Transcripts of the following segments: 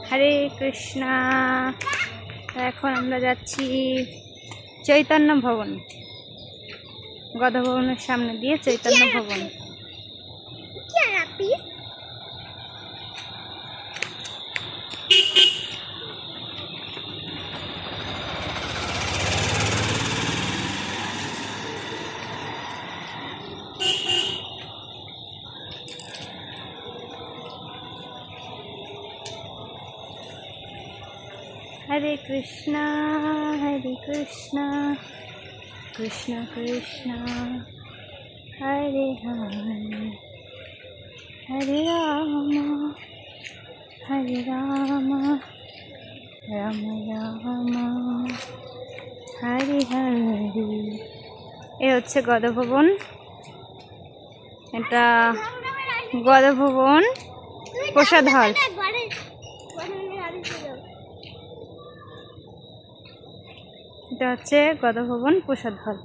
হরে কৃষ্ণা। এখন আমরা যাচ্ছি চৈতন্য ভবন, গদা ভবনের সামনে দিয়ে চৈতন্য ভবন। হরে কৃষ্ণা কৃষ্ণ কৃষ্ণ হরে হরে, হরে রাম রাম রাম হরে হরে। এ হচ্ছে গদা ভবন। এটা গদা ভবন প্রসাদ হল। এটা হচ্ছে গদা ভবন প্রসাদ হল।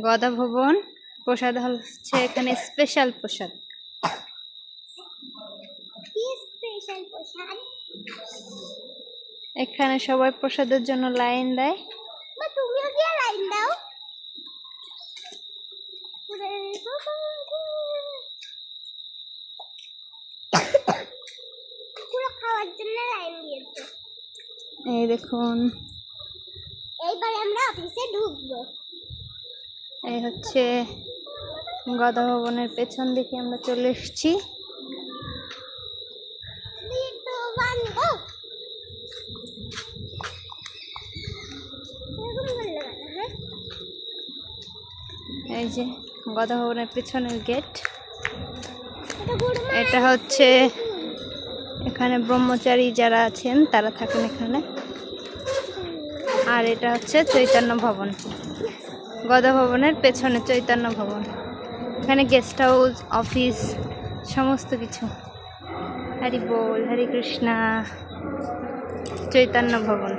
গদা ভবন প্রসাদ হল হচ্ছে এখানে স্পেশাল প্রসাদ। এখানে সবাই প্রসাদের জন্য লাইন দেয়। তুমিও কি লাইন দাও? পুরো খাওয়ার জন্য লাইন দিয়েছে। এই দেখুন, এইবার আমরা অফিসে ঢুকবো। এই হচ্ছে গদা ভবনের পেছন দিকে আমরা চলে এসেছি। এই যে গদা ভবনের পেছনের গেট। এটা হচ্ছে এখানে ব্রহ্মচারী যারা আছেন তারা থাকেন এখানে। আর এটা হচ্ছে চৈতন্য ভবন, গদা ভবনের পেছনে চৈতন্য ভবন। এখানে গেস্ট হাউস, অফিস, সমস্ত কিছু। হরি বল, হরে কৃষ্ণা। চৈতন্য ভবন।